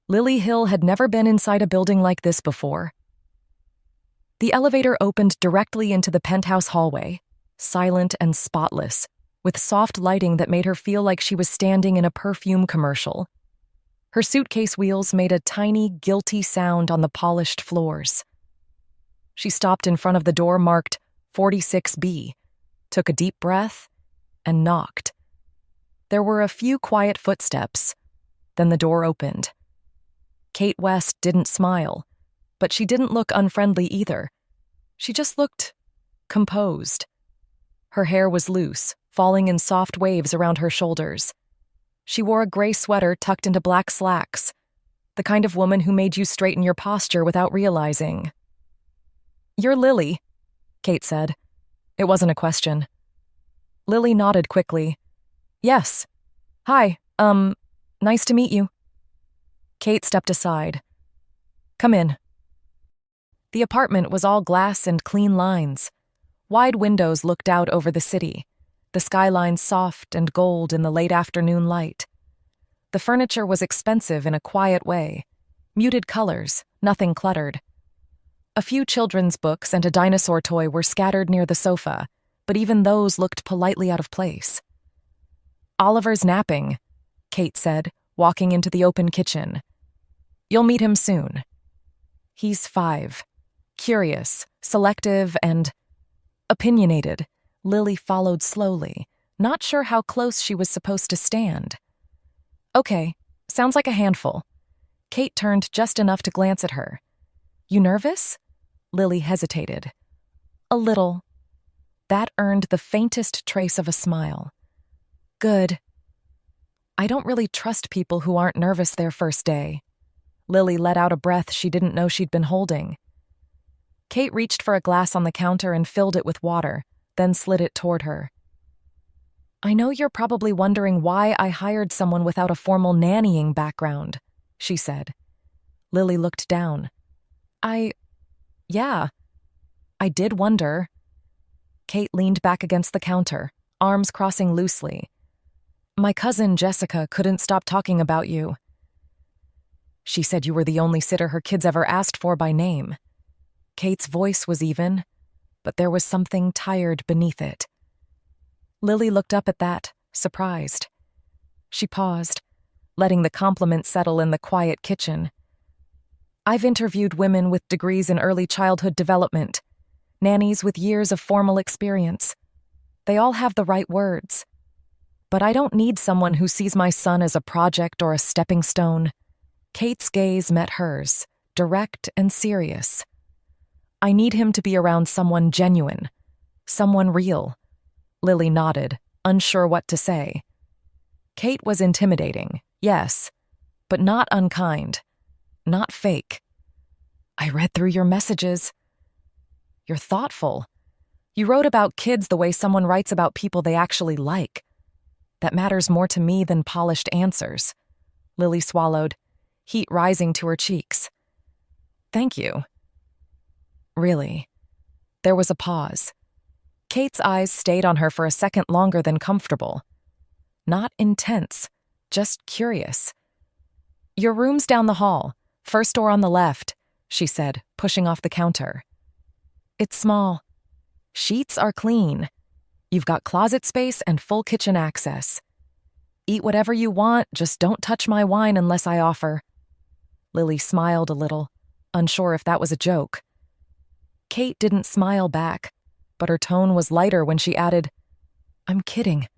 Lilly Hill had never been inside a building like this before. The elevator opened directly into the penthouse hallway, silent and spotless, with soft lighting that made her feel like she was standing in a perfume commercial. Her suitcase wheels made a tiny, guilty sound on the polished floors. She stopped in front of the door marked 46B, took a deep breath, and knocked. There were a few quiet footsteps, then the door opened. Kate West didn't smile, but she didn't look unfriendly either. She just looked composed. Her hair was loose, falling in soft waves around her shoulders. She wore a gray sweater tucked into black slacks, the kind of woman who made you straighten your posture without realizing. "You're Lilly," Kate said. It wasn't a question. Lilly nodded quickly. "Yes. Hi, nice to meet you." Kate stepped aside. "Come in." The apartment was all glass and clean lines. Wide windows looked out over the city, the skyline soft and gold in the late afternoon light. The furniture was expensive in a quiet way. Muted colors, nothing cluttered. A few children's books and a dinosaur toy were scattered near the sofa, but even those looked politely out of place. "Oliver's napping," Kate said, walking into the open kitchen. "You'll meet him soon. He's 5. Curious, selective, and opinionated." Lilly followed slowly, not sure how close she was supposed to stand. "Okay, sounds like a handful." Kate turned just enough to glance at her. "You nervous?" Lilly hesitated. "A little." That earned the faintest trace of a smile. "Good. I don't really trust people who aren't nervous their first day." Lilly let out a breath she didn't know she'd been holding. Kate reached for a glass on the counter and filled it with water, then slid it toward her. "I know you're probably wondering why I hired someone without a formal nannying background," she said. Lilly looked down. Yeah, I did wonder." Kate leaned back against the counter, arms crossing loosely. "My cousin Jessica couldn't stop talking about you. She said you were the only sitter her kids ever asked for by name." Kate's voice was even, but there was something tired beneath it. Lilly looked up at that, surprised. She paused, letting the compliment settle in the quiet kitchen. "I've interviewed women with degrees in early childhood development, nannies with years of formal experience. They all have the right words. But I don't need someone who sees my son as a project or a stepping stone." Kate's gaze met hers, direct and serious. "I need him to be around someone genuine, someone real." Lilly nodded, unsure what to say. Kate was intimidating, yes, but not unkind, not fake. "I read through your messages. You're thoughtful. You wrote about kids the way someone writes about people they actually like. That matters more to me than polished answers." Lilly swallowed, heat rising to her cheeks. "Thank you." "Really?" There was a pause. Kate's eyes stayed on her for a second longer than comfortable. Not intense, just curious. "Your room's down the hall, first door on the left," she said, pushing off the counter. "It's small. Sheets are clean. You've got closet space and full kitchen access. Eat whatever you want, just don't touch my wine unless I offer." Lilly smiled a little, unsure if that was a joke. Kate didn't smile back, but her tone was lighter when she added, "I'm kidding."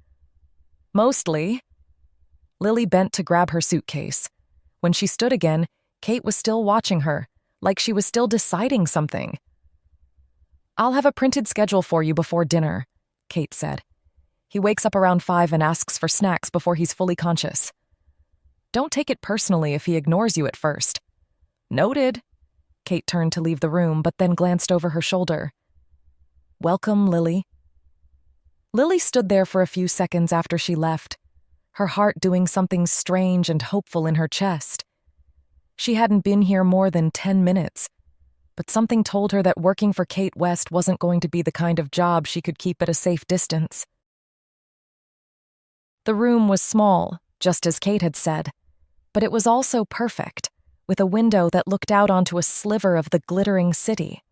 "Mostly." Lilly bent to grab her suitcase. When she stood again, Kate was still watching her, like she was still deciding something. "I'll have a printed schedule for you before dinner," Kate said. "He wakes up around 5 and asks for snacks before he's fully conscious. Don't take it personally if he ignores you at first." "Noted." Kate turned to leave the room, but then glanced over her shoulder. "Welcome, Lilly." Lilly stood there for a few seconds after she left, her heart doing something strange and hopeful in her chest. She hadn't been here more than 10 minutes, but something told her that working for Kate West wasn't going to be the kind of job she could keep at a safe distance. The room was small, just as Kate had said, but it was also perfect. with a window that looked out onto a sliver of the glittering city.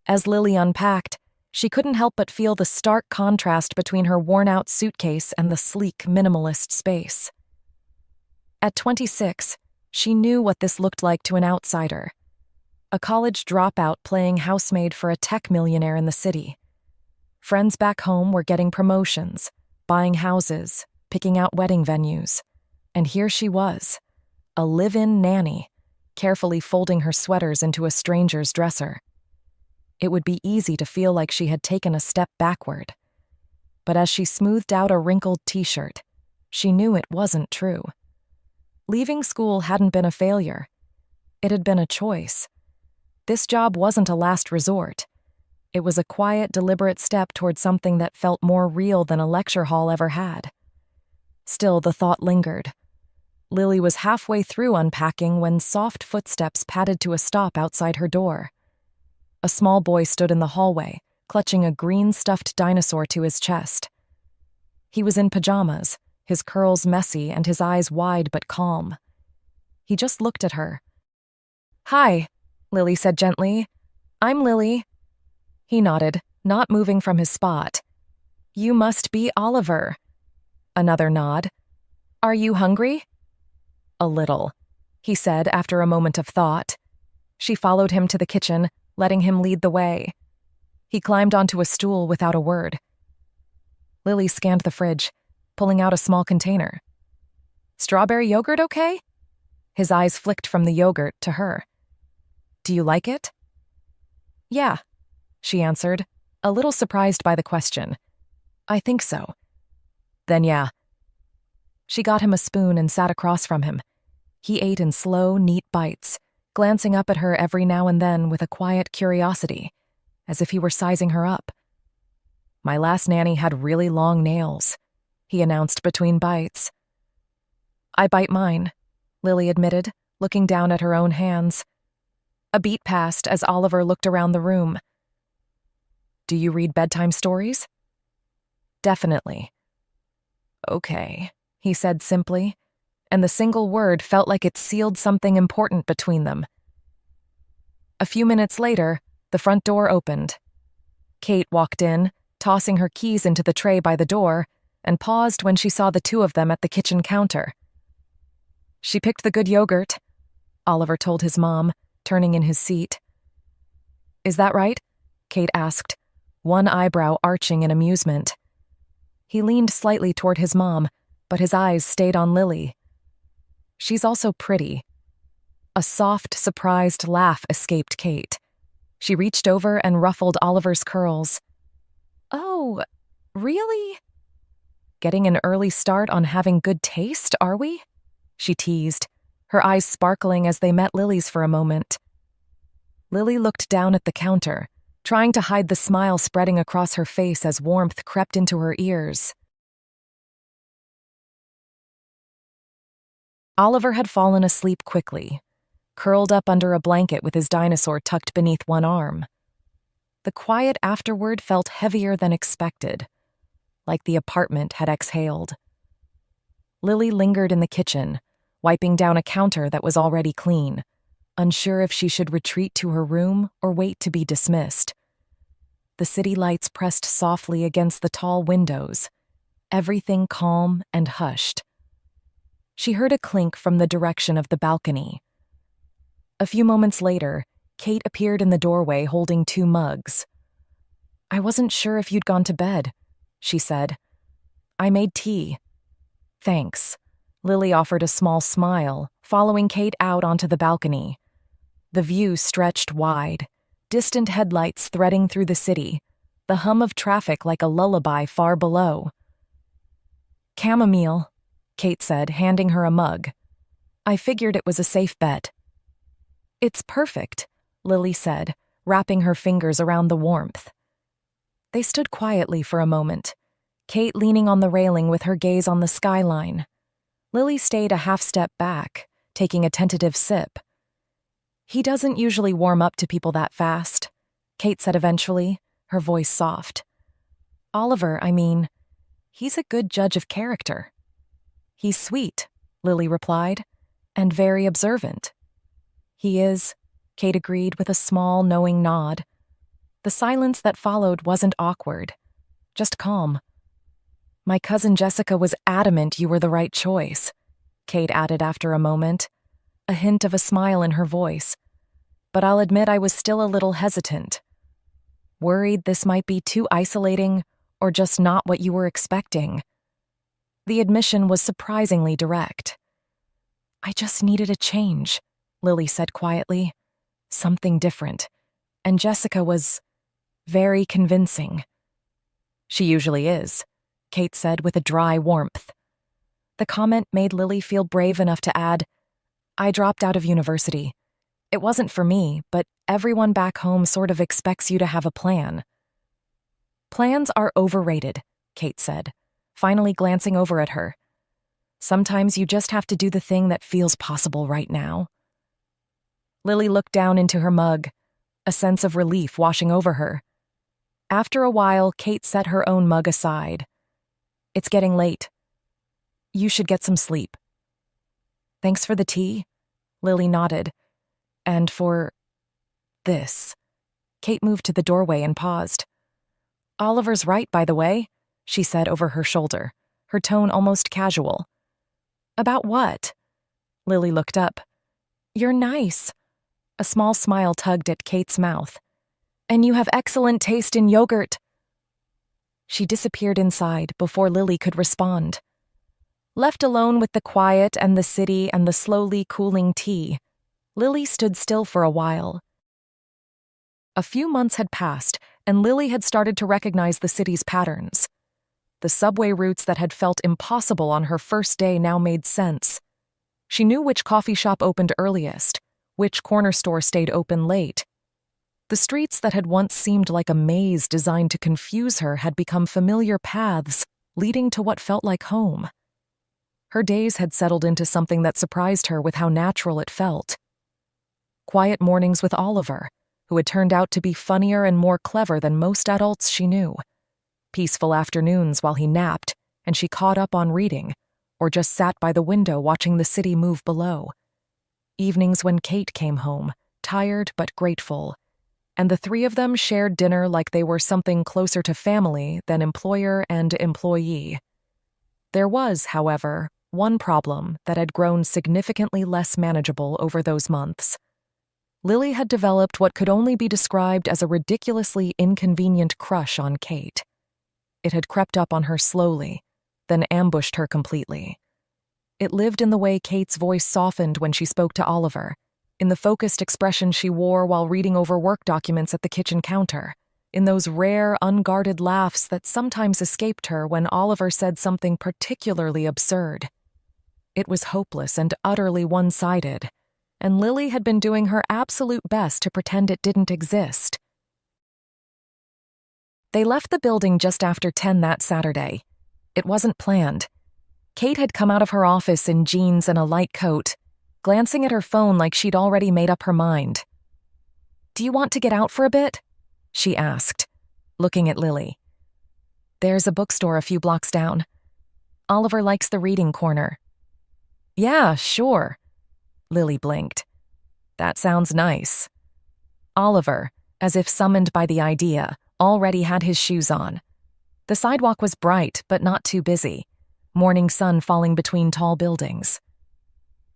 As Lilly unpacked, she couldn't help but feel the stark contrast between her worn-out suitcase and the sleek, minimalist space. At 26, she knew what this looked like to an outsider. A college dropout playing housemaid for a tech millionaire in the city. Friends back home were getting promotions, buying houses, picking out wedding venues. And here she was, a live-in nanny, carefully folding her sweaters into a stranger's dresser. It would be easy to feel like she had taken a step backward. But as she smoothed out a wrinkled t-shirt, she knew it wasn't true. Leaving school hadn't been a failure. It had been a choice. This job wasn't a last resort. It was a quiet, deliberate step toward something that felt more real than a lecture hall ever had. Still, the thought lingered. Lilly was halfway through unpacking when soft footsteps padded to a stop outside her door. A small boy stood in the hallway, clutching a green stuffed dinosaur to his chest. He was in pajamas, his curls messy and his eyes wide but calm. He just looked at her. "Hi," Lilly said gently. "I'm Lilly." He nodded, not moving from his spot. "You must be Oliver." Another nod. "Are you hungry?" "A little," he said after a moment of thought. She followed him to the kitchen, letting him lead the way. He climbed onto a stool without a word. Lilly scanned the fridge, pulling out a small container. "Strawberry yogurt okay?" His eyes flicked from the yogurt to her. "Do you like it?" "Yeah," she answered, a little surprised by the question. "I think so." "Then yeah." She got him a spoon and sat across from him. He ate in slow, neat bites, glancing up at her every now and then with a quiet curiosity, as if he were sizing her up. "My last nanny had really long nails," he announced between bites. "I bite mine," Lilly admitted, looking down at her own hands. A beat passed as Oliver looked around the room. "Do you read bedtime stories?" "Definitely." "Okay," he said simply, and the single word felt like it sealed something important between them. A few minutes later, the front door opened. Kate walked in, tossing her keys into the tray by the door, and paused when she saw the two of them at the kitchen counter. "She picked the good yogurt," Oliver told his mom, turning in his seat. "Is that right?" Kate asked, one eyebrow arching in amusement. He leaned slightly toward his mom, but his eyes stayed on Lilly. "She's also pretty." A soft, surprised laugh escaped Kate. She reached over and ruffled Oliver's curls. "Oh, really? Getting an early start on having good taste, are we?" she teased, her eyes sparkling as they met Lily's for a moment. Lilly looked down at the counter, trying to hide the smile spreading across her face as warmth crept into her ears. Oliver had fallen asleep quickly, curled up under a blanket with his dinosaur tucked beneath one arm. The quiet afterward felt heavier than expected, like the apartment had exhaled. Lilly lingered in the kitchen, wiping down a counter that was already clean, unsure if she should retreat to her room or wait to be dismissed. The city lights pressed softly against the tall windows, everything calm and hushed. She heard a clink from the direction of the balcony. A few moments later, Kate appeared in the doorway holding 2 mugs. "I wasn't sure if you'd gone to bed," she said. "I made tea." "Thanks." Lilly offered a small smile, following Kate out onto the balcony. The view stretched wide, distant headlights threading through the city, the hum of traffic like a lullaby far below. "Chamomile," Kate said, handing her a mug. "I figured it was a safe bet." "It's perfect," Lilly said, wrapping her fingers around the warmth. They stood quietly for a moment, Kate leaning on the railing with her gaze on the skyline. Lilly stayed a half step back, taking a tentative sip. "He doesn't usually warm up to people that fast," Kate said eventually, her voice soft. "Oliver, I mean, he's a good judge of character." "He's sweet," Lilly replied, "and very observant." He is, Kate agreed with a small, knowing nod. The silence that followed wasn't awkward, just calm. My cousin Jessica was adamant you were the right choice, Kate added after a moment, a hint of a smile in her voice. But I'll admit I was still a little hesitant. Worried this might be too isolating or just not what you were expecting. The admission was surprisingly direct. I just needed a change, Lily said quietly. Something different. And Jessica was very convincing. She usually is, Kate said with a dry warmth. The comment made Lily feel brave enough to add, I dropped out of university. It wasn't for me, but everyone back home sort of expects you to have a plan. Plans are overrated, Kate said, finally glancing over at her. Sometimes you just have to do the thing that feels possible right now. Lily looked down into her mug, a sense of relief washing over her. After a while, Kate set her own mug aside. It's getting late. You should get some sleep. Thanks for the tea, Lily nodded. And for this. Kate moved to the doorway and paused. Oliver's right, by the way, she said over her shoulder, her tone almost casual. About what? Lily looked up. You're nice. A small smile tugged at Kate's mouth. And you have excellent taste in yogurt. She disappeared inside before Lily could respond. Left alone with the quiet and the city and the slowly cooling tea, Lily stood still for a while. A few months had passed, and Lily had started to recognize the city's patterns. The subway routes that had felt impossible on her first day now made sense. She knew which coffee shop opened earliest, which corner store stayed open late. The streets that had once seemed like a maze designed to confuse her had become familiar paths leading to what felt like home. Her days had settled into something that surprised her with how natural it felt. Quiet mornings with Oliver, who had turned out to be funnier and more clever than most adults she knew. Peaceful afternoons while he napped and she caught up on reading, or just sat by the window watching the city move below. Evenings when Kate came home, tired but grateful, and the three of them shared dinner like they were something closer to family than employer and employee. There was, however, one problem that had grown significantly less manageable over those months. Lily had developed what could only be described as a ridiculously inconvenient crush on Kate. It had crept up on her slowly, then ambushed her completely. It lived in the way Kate's voice softened when she spoke to Oliver, in the focused expression she wore while reading over work documents at the kitchen counter, in those rare, unguarded laughs that sometimes escaped her when Oliver said something particularly absurd. It was hopeless and utterly one-sided, and Lily had been doing her absolute best to pretend it didn't exist. They left the building just after 10 that Saturday. It wasn't planned. Kate had come out of her office in jeans and a light coat, glancing at her phone like she'd already made up her mind. "Do you want to get out for a bit?" she asked, looking at Lily. "There's a bookstore a few blocks down. Oliver likes the reading corner." "Yeah, sure." Lily blinked. "That sounds nice." Oliver, as if summoned by the idea, already had his shoes on. The sidewalk was bright but not too busy, morning sun falling between tall buildings.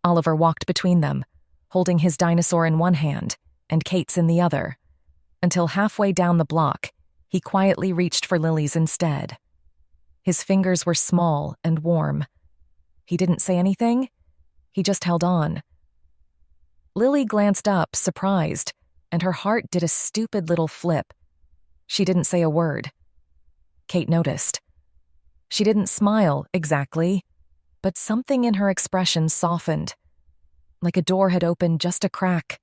Oliver walked between them, holding his dinosaur in one hand and Kate's in the other, until halfway down the block, he quietly reached for Lily's instead. His fingers were small and warm. He didn't say anything. He just held on. Lily glanced up, surprised, and her heart did a stupid little flip. She didn't say a word. Kate noticed. She didn't smile, exactly, but something in her expression softened, like a door had opened just a crack.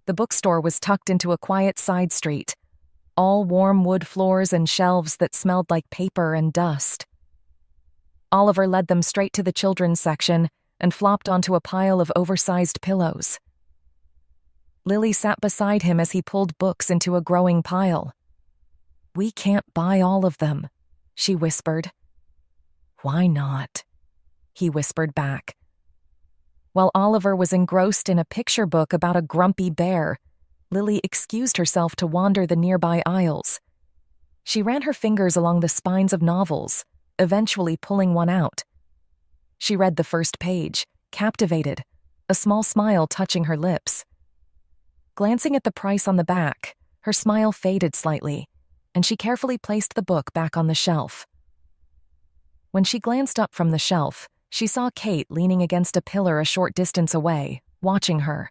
The bookstore was tucked into a quiet side street, all warm wood floors and shelves that smelled like paper and dust. Oliver led them straight to the children's section and flopped onto a pile of oversized pillows. Lily sat beside him as he pulled books into a growing pile. "We can't buy all of them," she whispered. "Why not?" he whispered back. While Oliver was engrossed in a picture book about a grumpy bear, Lily excused herself to wander the nearby aisles. She ran her fingers along the spines of novels, eventually pulling one out. She read the first page, captivated, a small smile touching her lips. Glancing at the price on the back, her smile faded slightly, and she carefully placed the book back on the shelf. When she glanced up from the shelf, she saw Kate leaning against a pillar a short distance away, watching her.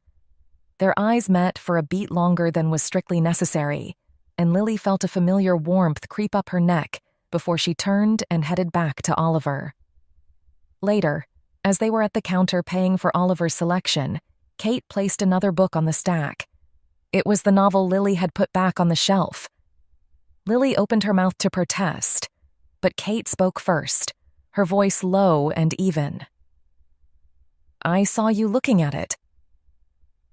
Their eyes met for a beat longer than was strictly necessary, and Lily felt a familiar warmth creep up her neck before she turned and headed back to Oliver. Later, as they were at the counter paying for Oliver's selection, Kate placed another book on the stack. It was the novel Lily had put back on the shelf. Lily opened her mouth to protest, but Kate spoke first, her voice low and even. "I saw you looking at it."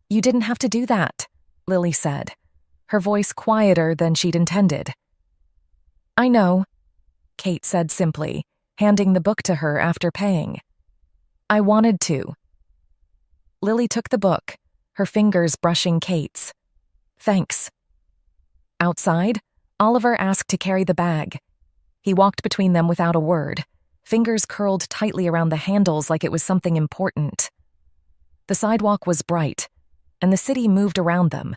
"You didn't have to do that," Lily said, her voice quieter than she'd intended. "I know," Kate said simply, handing the book to her after paying. "I wanted to." Lily took the book, her fingers brushing Kate's. "Thanks." Outside, Oliver asked to carry the bag. He walked between them without a word, fingers curled tightly around the handles like it was something important. The sidewalk was bright, and the city moved around them,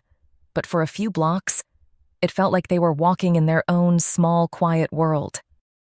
but for a few blocks, it felt like they were walking in their own small, quiet world.